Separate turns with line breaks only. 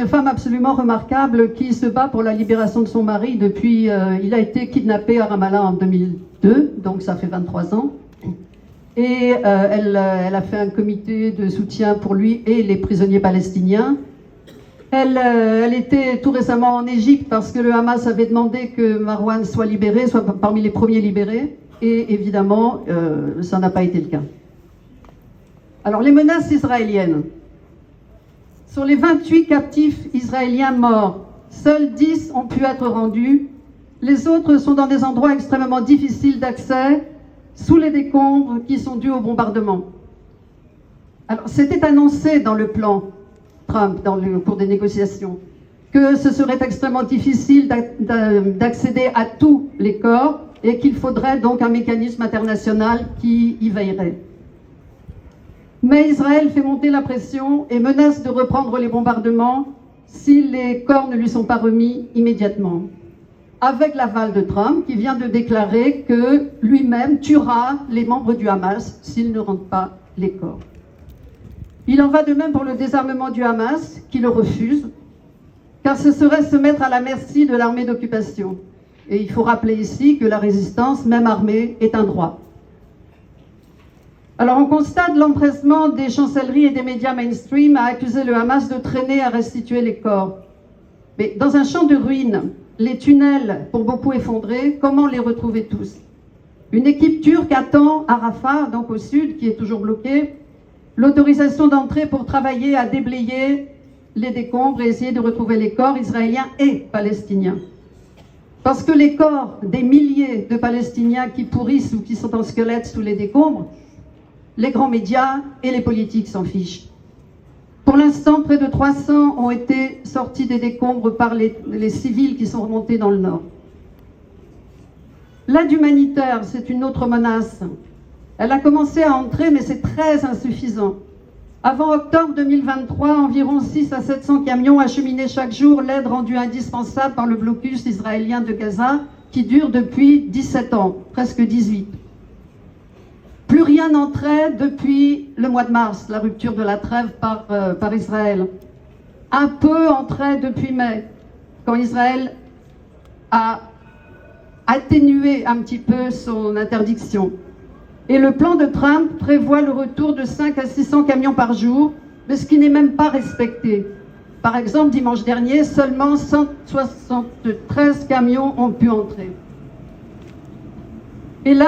Une femme absolument remarquable qui se bat pour la libération de son mari depuis... il a été kidnappé à Ramallah en 2002, donc ça fait 23 ans. Et elle a fait un comité de soutien pour lui et les prisonniers palestiniens. Elle était tout récemment en Égypte parce que le Hamas avait demandé que Marwan soit libéré, soit parmi les premiers libérés. Et évidemment, ça n'a pas été le cas. Alors, les menaces israéliennes. Sur les 28 captifs israéliens morts, seuls 10 ont pu être rendus. Les autres sont dans des endroits extrêmement difficiles d'accès, sous les décombres qui sont dus au bombardement. Alors, c'était annoncé dans le plan Trump, dans le cours des négociations, que ce serait extrêmement difficile d'accéder à tous les corps et qu'il faudrait donc un mécanisme international qui y veillerait. Mais Israël fait monter la pression et menace de reprendre les bombardements si les corps ne lui sont pas remis immédiatement. Avec l'aval de Trump, qui vient de déclarer que lui-même tuera les membres du Hamas s'ils ne rendent pas les corps. Il en va de même pour le désarmement du Hamas, qui le refuse, car ce serait se mettre à la merci de l'armée d'occupation. Et il faut rappeler ici que la résistance, même armée, est un droit. Alors on constate l'empressement des chancelleries et des médias mainstream à accuser le Hamas de traîner à restituer les corps. Mais dans un champ de ruines, les tunnels pour beaucoup effondrés, comment les retrouver tous? Une équipe turque attend à Rafah, donc au sud, qui est toujours bloqué, l'autorisation d'entrée pour travailler à déblayer les décombres et essayer de retrouver les corps israéliens et palestiniens. Parce que les corps des milliers de Palestiniens qui pourrissent ou qui sont en squelette sous les décombres, les grands médias et les politiques s'en fichent. Pour l'instant, près de 300 ont été sortis des décombres par les civils qui sont remontés dans le nord. L'aide humanitaire, c'est une autre menace. Elle a commencé à entrer, mais c'est très insuffisant. Avant octobre 2023, environ 600 à 700 camions acheminaient chaque jour l'aide rendue indispensable par le blocus israélien de Gaza, qui dure depuis 17 ans, presque 18. Plus rien n'entrait depuis le mois de mars, la rupture de la trêve par Israël. Un peu entrait depuis mai, quand Israël a atténué un petit peu son interdiction. Et le plan de Trump prévoit le retour de 5 à 600 camions par jour, mais ce qui n'est même pas respecté. Par exemple, dimanche dernier, seulement 173 camions ont pu entrer. Et là,